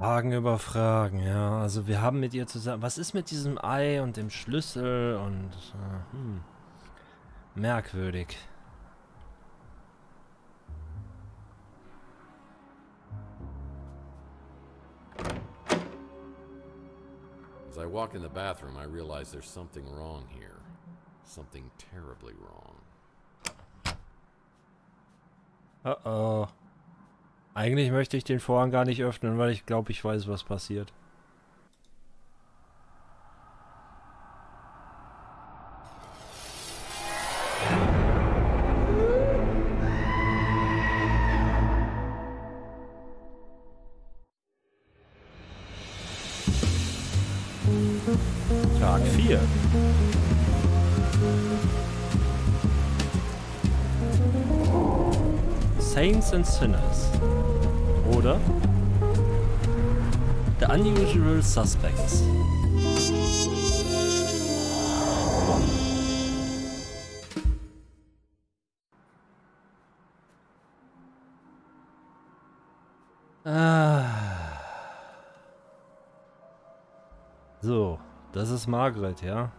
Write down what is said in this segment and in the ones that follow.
Fragen über Fragen, ja. Also wir haben mit ihr zusammen... Was ist mit diesem Ei und dem Schlüssel und... merkwürdig. As I walk in the bathroom, I realize there's something wrong here. Something terribly wrong. Oh. Eigentlich möchte ich den Vorhang gar nicht öffnen, weil ich glaube, ich weiß, was passiert. Tag 4. Saints and Sinners. Oder The Unusual Suspects. So, das ist Margaret, ja?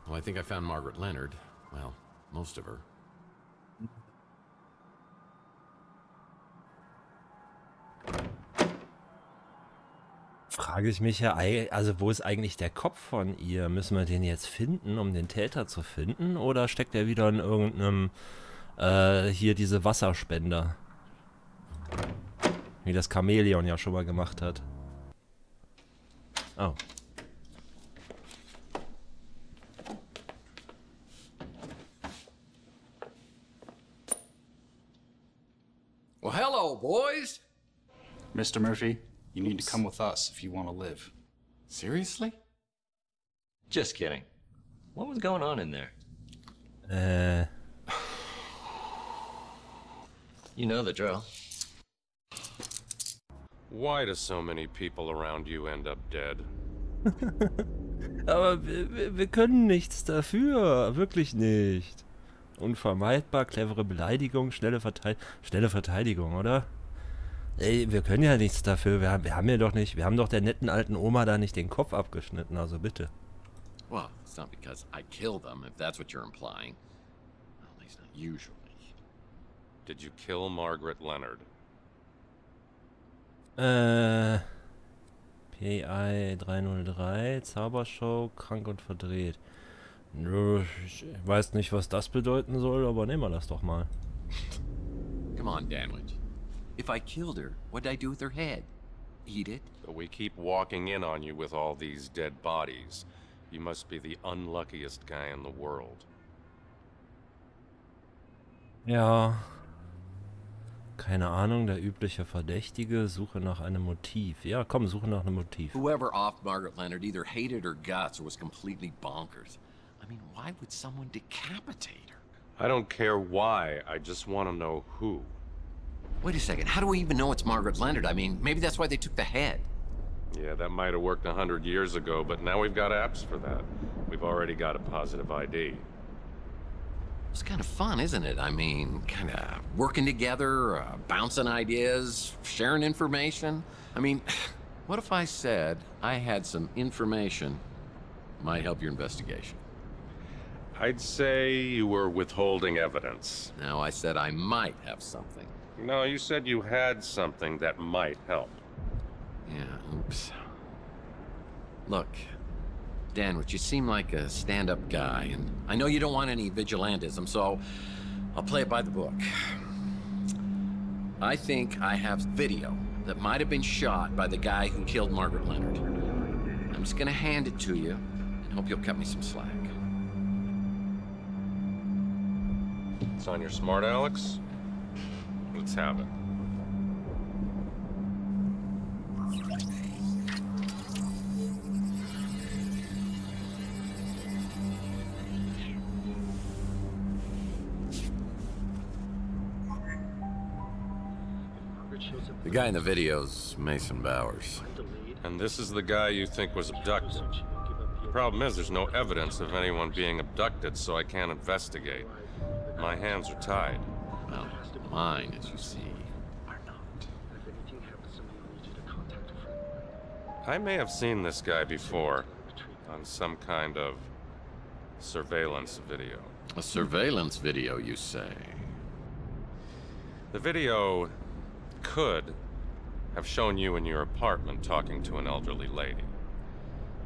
Well, I think I found Margaret Leonard. Well, most of her. Frage ich mich ja, also wo ist eigentlich der Kopf von ihr? Müssen wir den jetzt finden, um den Täter zu finden? Oder steckt er wieder in irgendeinem, hier diese Wasserspender? Wie das Chamäleon ja schon mal gemacht hat. Oh. Well, hello, boys. Mr. Murphy, you need to come with us if you want to live. Seriously? Just kidding. What was going on in there? You know the drill. Why do so many people around you end up dead? Aber wir können nichts dafür. Wirklich nicht. Unvermeidbar, clevere Beleidigung, schnelle Verteidigung, oder? Ey, wir können ja nichts dafür. Wir haben ja doch nicht... Wir haben doch der netten alten Oma da nicht den Kopf abgeschnitten, also bitte. Well, it's not because I killed them, if that's what you're implying. Well, at least not usually. Did you kill Margaret Leonard? PI 303, Zaubershow, krank und verdreht. Nö, ich weiß nicht, was das bedeuten soll, aber nehmen wir das doch mal. Come on, Danwich. If I killed her, what'd I do with her head? Eat it? But we keep walking in on you with all these dead bodies. You must be the unluckiest guy in the world. Ja. Keine Ahnung, der übliche Verdächtige, Suche nach einem Motiv. Ja, komm, suche nach einem Motiv. Whoever offed Margaret Leonard either hated her guts or was completely bonkers. I mean, why would someone decapitate her? I don't care why, I just want to know who. Wait a second, how do we even know it's Margaret Leonard? I mean, maybe that's why they took the head. Yeah, that might have worked 100 years ago, but now we've got apps for that. We've already got a positive ID. It's kind of fun, isn't it? I mean, kind of working together, bouncing ideas, sharing information. I mean, what if I said I had some information might help your investigation? I'd say you were withholding evidence. Now, I said I might have something. No, you said you had something that might help. Yeah, oops. Look, Danwich, you seem like a stand-up guy, and I know you don't want any vigilantism, so I'll play it by the book. I think I have video that might have been shot by the guy who killed Margaret Leonard. I'm just gonna hand it to you, and hope you'll cut me some slack. It's on your smart, Alex? Let's have it. The guy in the video's Mason Bowers. And this is the guy you think was abducted. The problem is there's no evidence of anyone being abducted, so I can't investigate. My hands are tied. Well, mine, as you see, are not. I may have seen this guy before on some kind of surveillance video. A surveillance video, you say? The video could have shown you in your apartment talking to an elderly lady.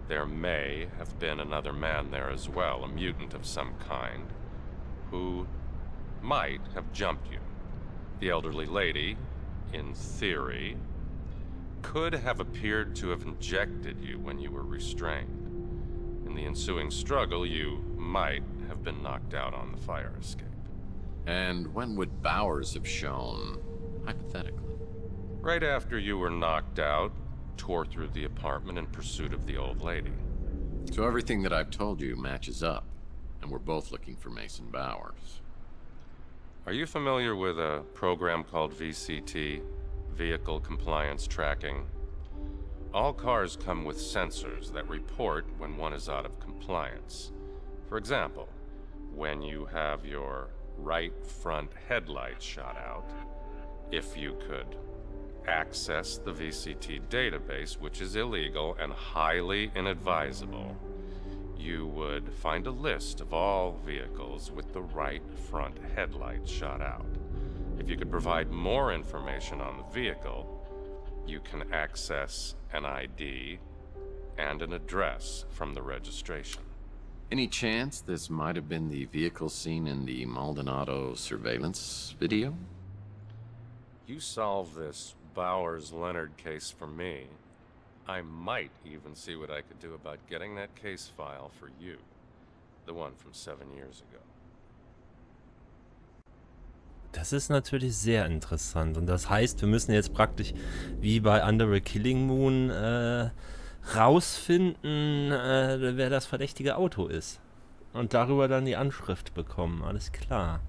There may have been another man there as well, a mutant of some kind, who might have jumped you. The elderly lady, in theory, could have appeared to have injected you when you were restrained. In the ensuing struggle, you might have been knocked out on the fire escape. And when would Bowers have shown, hypothetically? Right after you were knocked out, tore through the apartment in pursuit of the old lady. So everything that I've told you matches up, and we're both looking for Mason Bowers. Are you familiar with a program called VCT, Vehicle Compliance Tracking? All cars come with sensors that report when one is out of compliance. For example, when you have your right front headlight shot out, if you could access the VCT database, which is illegal and highly inadvisable, you would find a list of all vehicles with the right front headlight shot out. If you could provide more information on the vehicle, you can access an ID and an address from the registration. Any chance this might have been the vehicle seen in the Maldonado surveillance video? You solve this Bowers-Leonard case for me, I might even see what I could do about getting that case file for you. The one from 7 years ago. Das ist natürlich sehr interessant. Und das heißt, wir müssen jetzt praktisch, wie bei Under a Killing Moon, rausfinden, wer das verdächtige Auto ist. Und darüber dann die Anschrift bekommen. Alles klar.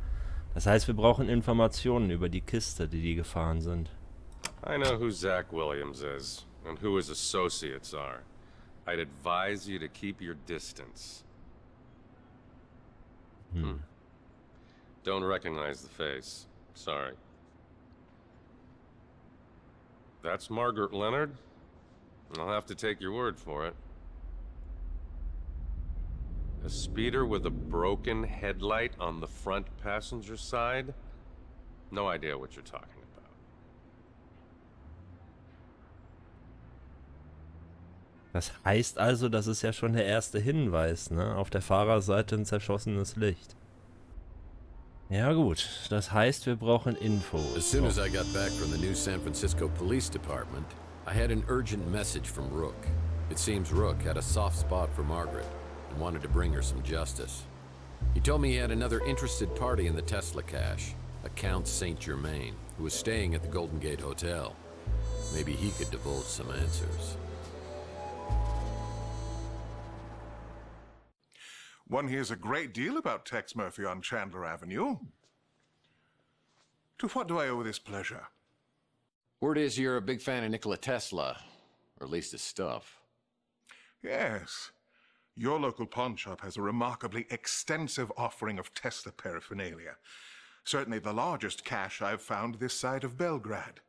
Das heißt, wir brauchen Informationen über die Kiste, die gefahren sind. I know who Zach Williams is, and who his associates are. I'd advise you to keep your distance. Don't recognize the face. Sorry. That's Margaret Leonard? I'll have to take your word for it. A speeder with a broken headlight on the front passenger side? No idea what you're talking about. Das heißt also, das ist ja schon der erste Hinweis, ne? Auf der Fahrerseite ein zerschossenes Licht. Ja gut, das heißt, wir brauchen Infos. As soon as I got back from the new San Francisco Police Department, I had an urgent message from Rook. It seems Rook had a soft spot for Margaret and wanted to bring her some justice. He told me he had another interested party in the Tesla cache, a Count Saint Germain, who was staying at the Golden Gate Hotel. Maybe he could divulge some answers. One hears a great deal about Tex Murphy on Chandler Avenue. To what do I owe this pleasure? Word is you're a big fan of Nikola Tesla, or at least his stuff. Yes. Your local pawn shop has a remarkably extensive offering of Tesla paraphernalia. Certainly the largest cache I've found this side of Belgrade.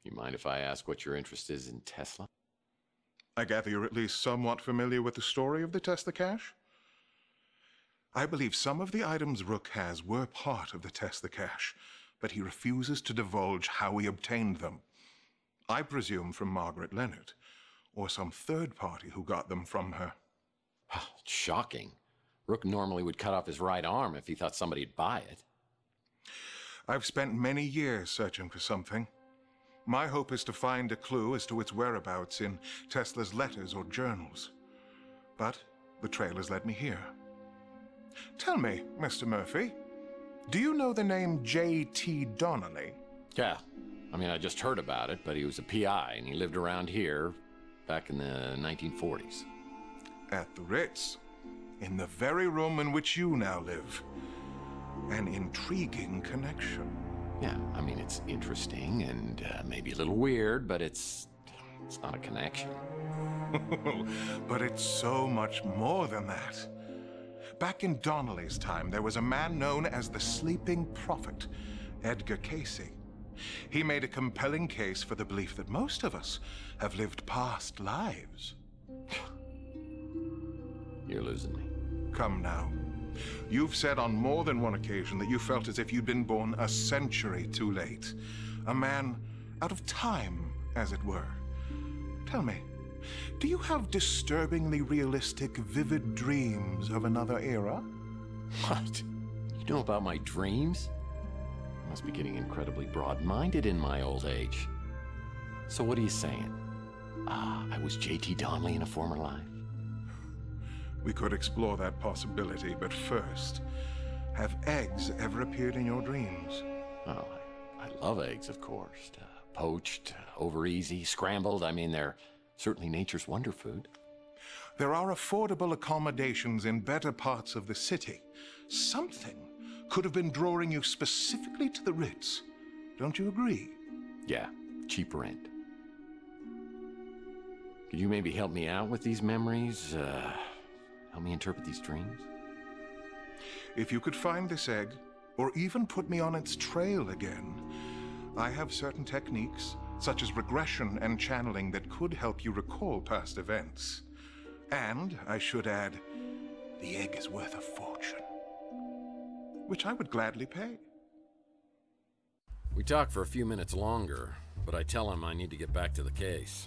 You mind if I ask what your interest is in Tesla? I gather you're at least somewhat familiar with the story of the Tesla cache? I believe some of the items Rook has were part of the Tesla cache, but he refuses to divulge how he obtained them. I presume from Margaret Leonard, or some third party who got them from her. Shocking. Rook normally would cut off his right arm if he thought somebody'd buy it. I've spent many years searching for something. My hope is to find a clue as to its whereabouts in Tesla's letters or journals. But the trail has led me here. Tell me, Mr. Murphy, do you know the name J.T. Donnelly? Yeah. I mean, I just heard about it, but he was a PI, and he lived around here back in the 1940s. At the Ritz, in the very room in which you now live. An intriguing connection. Yeah, I mean, it's interesting and maybe a little weird, but it's not a connection. But it's so much more than that. Back in Donnelly's time, there was a man known as the Sleeping Prophet, Edgar Casey. He made a compelling case for the belief that most of us have lived past lives. You're losing me. Come now. You've said on more than one occasion that you felt as if you'd been born a century too late. A man out of time, as it were. Tell me, do you have disturbingly realistic, vivid dreams of another era? What? You know about my dreams? I must be getting incredibly broad-minded in my old age. So what are you saying? I was J.T. Donnelly in a former life? We could explore that possibility, but first, have eggs ever appeared in your dreams? Oh, I love eggs, of course. Poached, over easy, scrambled. I mean, they're certainly nature's wonder food. There are affordable accommodations in better parts of the city. Something could have been drawing you specifically to the Ritz. Don't you agree? Yeah, cheap rent. Could you maybe help me out with these memories? Help me interpret these dreams? If you could find this egg, or even put me on its trail again, I have certain techniques, such as regression and channeling, that could help you recall past events. And, I should add, the egg is worth a fortune, which I would gladly pay. We talk for a few minutes longer, but I tell him I need to get back to the case.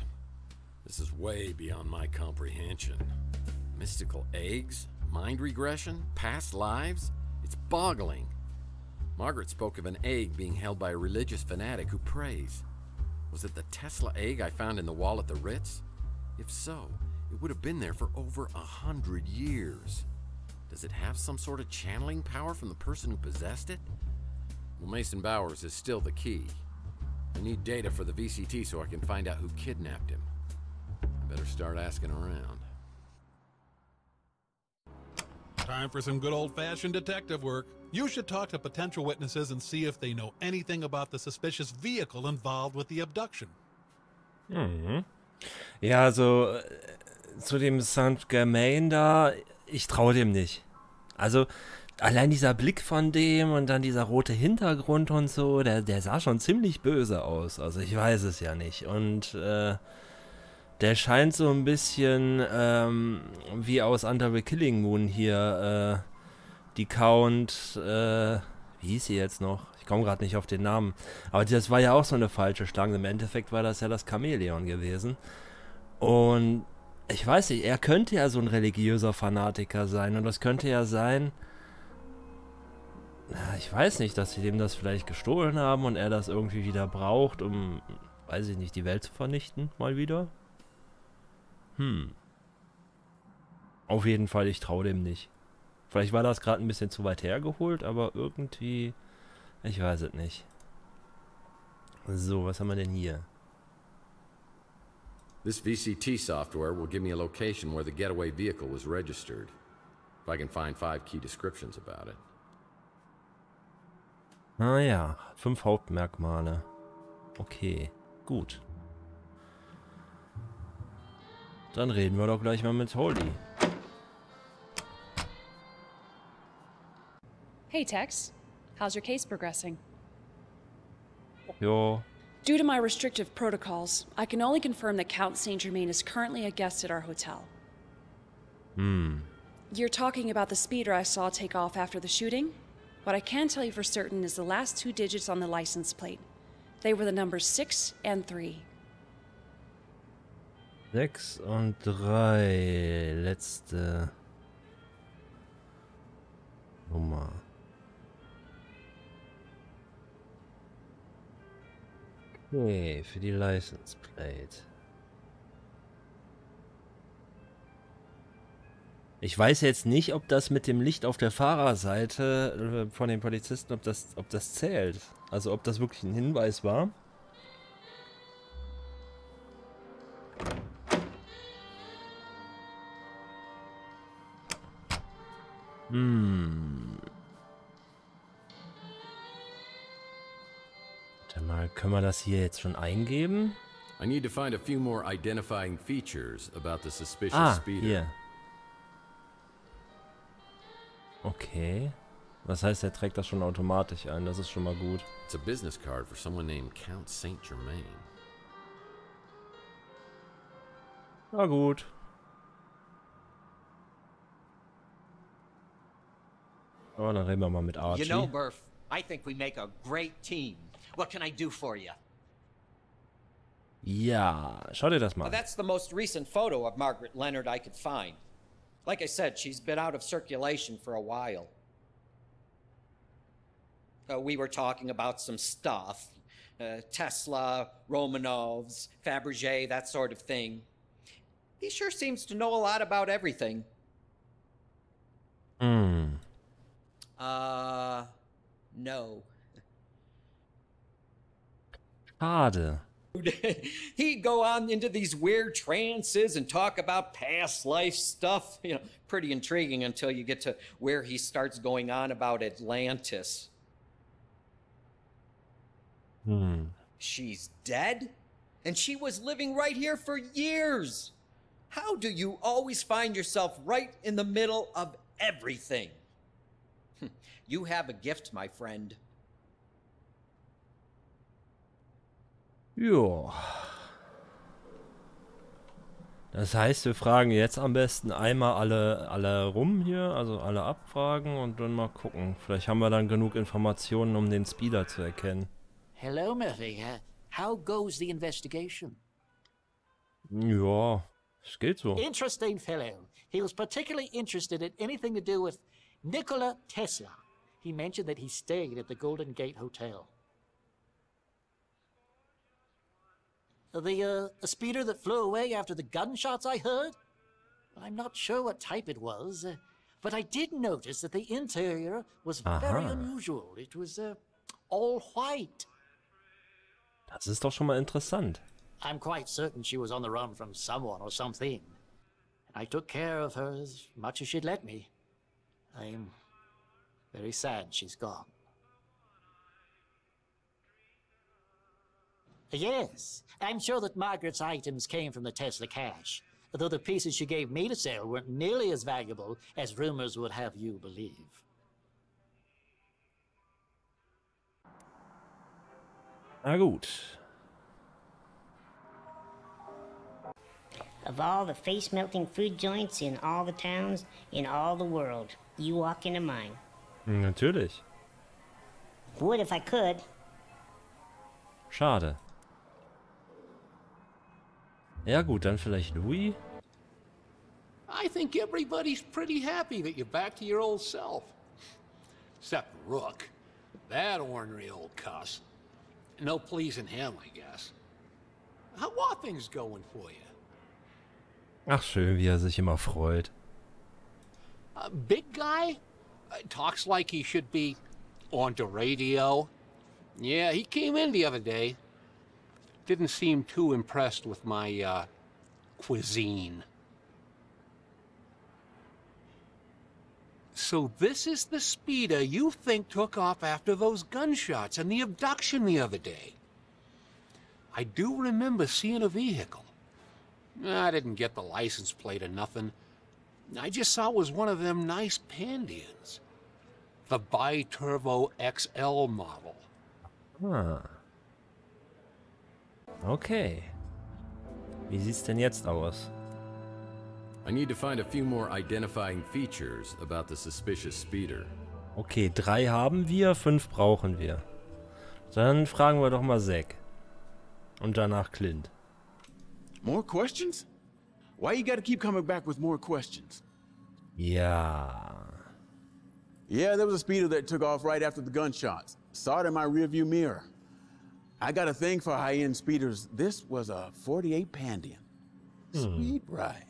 This is way beyond my comprehension. Mystical eggs? Mind regression? Past lives? It's boggling. Margaret spoke of an egg being held by a religious fanatic who prays. Was it the Tesla egg I found in the wall at the Ritz? If so, it would have been there for over 100 years. Does it have some sort of channeling power from the person who possessed it? Well, Mason Bowers is still the key. I need data for the VCT so I can find out who kidnapped him. I better start asking around. Time for some good old-fashioned detective work. You should talk to potential witnesses and see if they know anything about the suspicious vehicle involved with the abduction. Mhm. Ja, also zu dem Saint-Germain da, ich traue dem nicht. Also allein dieser Blick von dem und dann dieser rote Hintergrund und so, der sah schon ziemlich böse aus. Also ich weiß es ja nicht. Und der scheint so ein bisschen wie aus Under the Killing Moon hier die Count, wie hieß sie jetzt noch? Ich komme gerade nicht auf den Namen. Aber das war ja auch so eine falsche Schlange. Im Endeffekt war das ja das Chamäleon gewesen. Und ich weiß nicht, er könnte ja so ein religiöser Fanatiker sein. Und das könnte ja sein, ich weiß nicht, dass sie dem das vielleicht gestohlen haben und er das irgendwie wieder braucht, um, weiß ich nicht, die Welt zu vernichten, mal wieder. Auf jeden Fall, ich traue dem nicht. Vielleicht war das gerade ein bisschen zu weit hergeholt, aber irgendwie, ich weiß es nicht. So, was haben wir denn hier? This VCT software will give me a location where the getaway vehicle was registered. If I can find 5 key descriptions about it. Ah ja, 5 Hauptmerkmale. Okay, gut. Dann reden wir doch gleich mal mit Holly. Hey Tex, how's your case progressing? Jo. Due to my restrictive protocols, I can only confirm that Count Saint-Germain is currently a guest at our hotel. You're talking about the speeder I saw take off after the shooting? What I can tell you for certain is the last 2 digits on the license plate. They were the numbers 6 and 3. 6 und 3. Letzte Nummer. Okay, für die License Plate. Ich weiß jetzt nicht, ob das mit dem Licht auf der Fahrerseite von den Polizisten, ob das zählt. Also ob das wirklich ein Hinweis war. Warte mal, können wir das hier jetzt schon eingeben? I need to find a few more identifying features about the suspicious speeder. Hier. Okay. Das heißt, er trägt das schon automatisch ein. Das ist schon mal gut. It's a business card for someone named Count Saint Germain. Na gut. Aber dann reden wir mal mit Archie. You know, Murph, I think we make a great team. What can I do for you? Ja, schau dir das mal an. That's the most recent photo of Margaret Leonard I could find. Like I said, she's been out of circulation for a while. We were talking about some stuff. Tesla, Romanovs, Fabergé, that sort of thing. He sure seems to know a lot about everything. No. Schade. He'd go on into these weird trances and talk about past life stuff. You know, pretty intriguing until you get to where he starts going on about Atlantis. She's dead? And she was living right here for years. How do you always find yourself right in the middle of everything? You have a gift, my friend. Ja. Das heißt, wir fragen jetzt am besten einmal alle rum hier, also alle abfragen und dann mal gucken. Vielleicht haben wir dann genug Informationen, um den Speeder zu erkennen. Hello, Murphy. How goes the investigation? Ja, es geht so. Interesting fellow. He was particularly interested in anything to do with Nikola Tesla. He mentioned that he stayed at the Golden Gate Hotel. The speeder that flew away after the gunshots I heard? I'm not sure what type it was, but I did notice that the interior was very unusual. It was all white. Das ist doch schon mal interessant. I'm quite certain she was on the run from someone or something. And I took care of her as much as she'd let me. I'm very sad she's gone. Yes, I'm sure that Margaret's items came from the Tesla cache, though the pieces she gave me to sell weren't nearly as valuable as rumors would have you believe. Na gut. Of all the face-melting food joints in all the towns in all the world, you walk into mine. Natürlich. Would if I could. Schade. Ja gut, dann vielleicht Louis. I think everybody's pretty happy that you're back to your old self. Except Rook. That ornery old cuss. No pleasing him, I guess. How are things going for you? Ach schön, wie sich immer freut. Big guy? Talks like he should be on the radio. Yeah, he came in the other day. Didn't seem too impressed with my, cuisine. So this is the speeder you think took off after those gunshots and the abduction the other day. I do remember seeing a vehicle. I didn't get the license plate or nothing. I just saw it was one of them nice Pandians. The Bi-Turbo XL model. Ah. Okay. Wie sieht's denn jetzt aus? I need to find a few more identifying features about the suspicious speeder. Okay, 3 haben wir, 5 brauchen wir. Dann fragen wir doch mal Zack. Und danach Clint. More questions? Why you gotta keep coming back with more questions? Ja. Yeah, there was a speeder that took off right after the gunshots. Saw it in my rearview mirror. I got a thing for high-end speeders. This was a 48 Pandian. Sweet ride.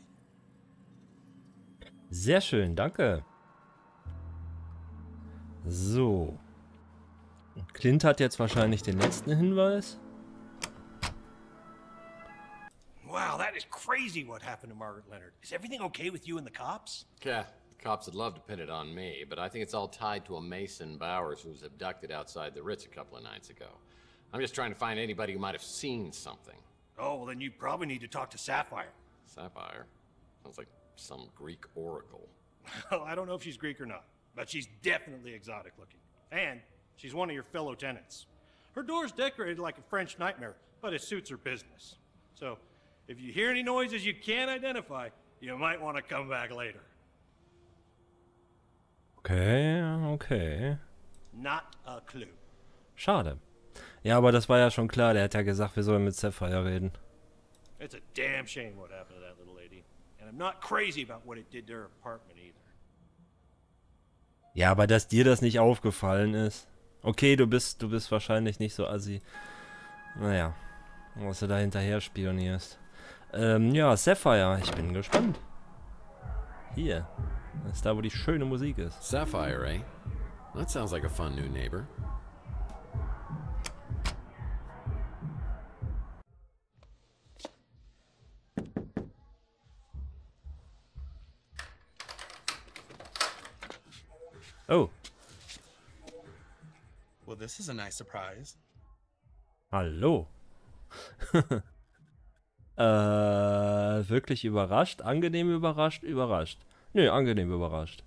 Sehr schön, danke. So. Clint hat jetzt wahrscheinlich den letzten Hinweis. Wow, that is crazy what happened to Margaret Leonard. Is everything okay with you and the cops? Yeah, the cops would love to pin it on me, but I think it's all tied to a Mason Bowers who was abducted outside the Ritz a couple of nights ago. I'm just trying to find anybody who might have seen something. Oh, well then you probably need to talk to Sapphire. Sapphire? Sounds like some Greek oracle. Well, I don't know if she's Greek or not. but she's definitely exotic looking. And she's one of your fellow tenants. Her door's decorated like a French nightmare, but it suits her business. So, if you hear any noises you can't identify, you might want to come back later. Okay, okay. Not a clue. Schade. Ja, aber das war ja schon klar. Der hat ja gesagt, wir sollen mit Sapphire reden. It's a damn shame what happened to that little lady. And I'm not crazy about what it did to her apartment either. Ja, aber dass dir das nicht aufgefallen ist. Okay, du bist wahrscheinlich nicht so assi. Naja, was du da hinterher spionierst. Ja, Sapphire, ich bin gespannt. Hier, das ist da, wo die schöne Musik ist. Sapphire, eh? That sounds like a fun new neighbor. Oh. Well, this is a nice surprise. Hallo. Wirklich überrascht? Angenehm überrascht? Überrascht. Nö, angenehm überrascht.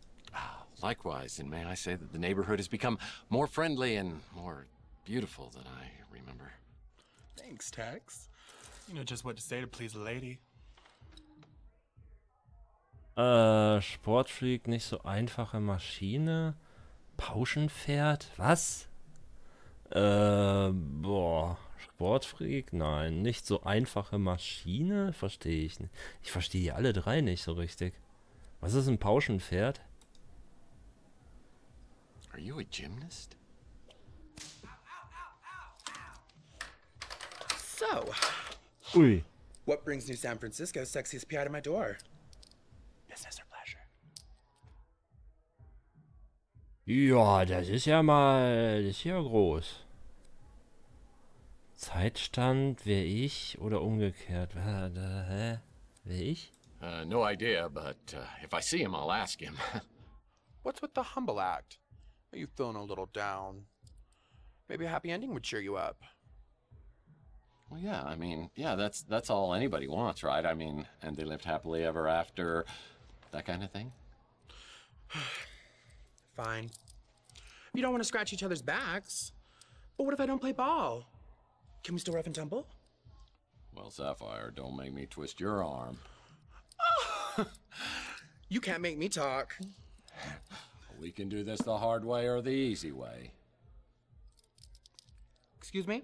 Likewise, and may I say that the neighborhood has become more friendly and more beautiful than I remember. Thanks, Tex. You know just what to say to please a lady. Sportfreak, nicht so einfache Maschine. Pauschenpferd? Was? Boah. Sportfreak? Nein. Nicht so einfache Maschine? Verstehe ich nicht. Ich verstehe die alle drei nicht so richtig. Was ist ein Pauschenpferd? Are you a gymnast? So, Ui. what brings New San Francisco's sexiest PI to my door? Business or pleasure? Ja, das ist ja mal, das ist ja groß. Zeitstand, wer ich oder umgekehrt? Hä? Wer ich? No idea, but if I see him, I'll ask him. What's with the humble act? Are you feeling a little down? Maybe a happy ending would cheer you up. Well, yeah, I mean, yeah, that's all anybody wants, right? I mean, and they lived happily ever after, that kind of thing. Fine. You don't want to scratch each other's backs. But what if I don't play ball? Can we still rough and tumble? Well, Sapphire, don't make me twist your arm. You can't make me talk. We can do this the hard way or the easy way. Excuse me?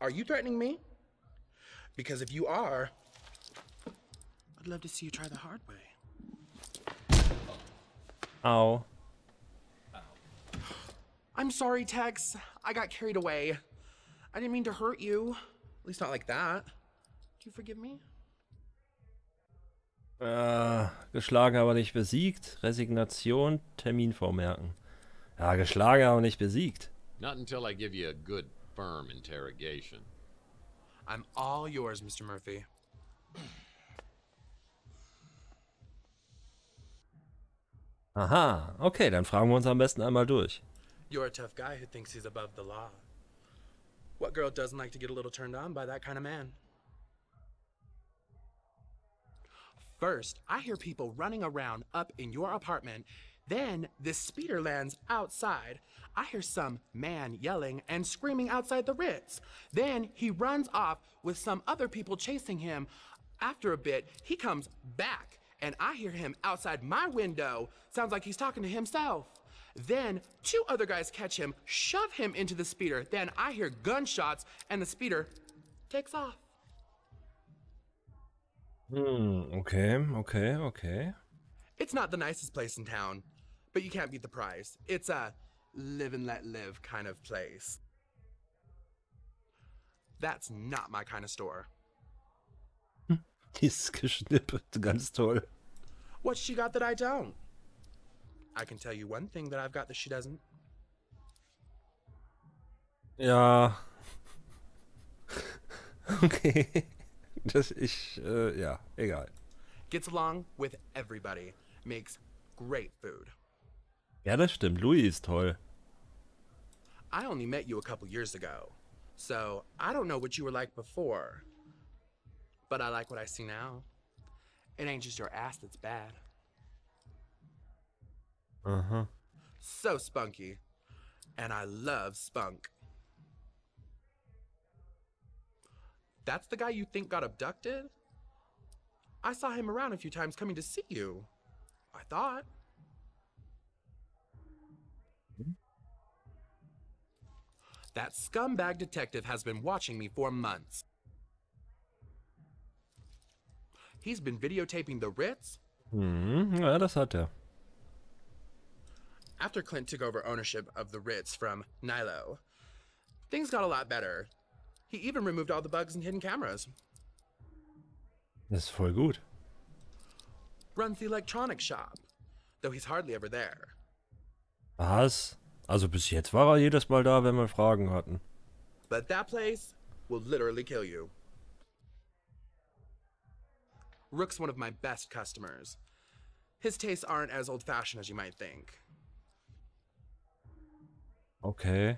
Are you threatening me? Because if you are, I'd love to see you try the hard way. Ow. I'm sorry, Tex. I got carried away. I didn't mean to hurt you. At least not like that. Do you forgive me? Geschlagen, aber nicht besiegt. Resignation, Termin vormerken. Ja, geschlagen, aber nicht besiegt. Not until I give you a good, firm interrogation. I'm all yours, Mr. Murphy. Aha, okay, dann fragen wir uns am besten einmal durch. You're a tough guy who thinks he's above the law. What girl doesn't like to get a little turned on by that kind of man? First, I hear people running around up in your apartment. Then, this speeder lands outside. I hear some man yelling and screaming outside the Ritz. Then, he runs off with some other people chasing him. After a bit, he comes back, and I hear him outside my window. Sounds like he's talking to himself. Then, two other guys catch him, shove him into the speeder. Then, I hear gunshots, and the speeder takes off. Okay. It's not the nicest place in town, but you can't beat the price. It's a live and let live kind of place. That's not my kind of store. Dieses Geschnippelt, ganz toll. What's she got that I don't? I can tell you one thing that I've got that she doesn't. Ja. Okay. Ja, egal. Gets along with everybody. Makes great food. Ja, das stimmt. Louis ist toll. I only met you a couple years ago, so I don't know what you were like before. But I like what I see now. It ain't just your ass that's bad. Aha. So spunky. And I love spunk. That's the guy you think got abducted? I saw him around a few times coming to see you. I thought. That scumbag detective has been watching me for months. He's been videotaping the Ritz. Ja, das hat er. After Clint took over ownership of the Ritz from Nilo, things got a lot better. He even removed all the bugs and hidden cameras. Das ist voll gut. Runs the electronics shop, though he's hardly ever there. Was? Also bis jetzt war er jedes Mal da, wenn wir Fragen hatten. But that place will literally kill you. Rook's one of my best customers. His tastes aren't as old-fashioned as you might think. Okay.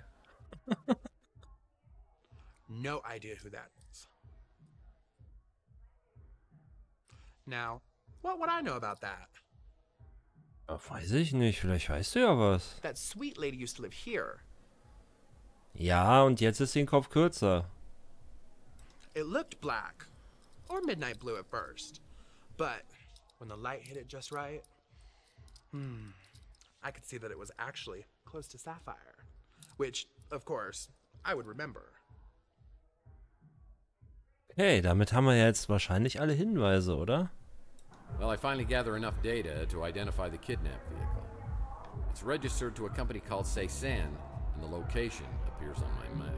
No idea who that is. Now, what would I know about that? Ja, weiß ich nicht, vielleicht weißt du ja was. That sweet lady used to live here. Ja, und jetzt ist den Kopf kürzer. It looked black, or midnight blue at first, but when the light hit it just right, I could see that it was actually close to sapphire, which, of course, I would remember. Okay, damit haben wir jetzt wahrscheinlich alle Hinweise, oder? Well, I finally gather enough data to identify the kidnapped vehicle. It's registered to a company called seinem, and the location appears on my map.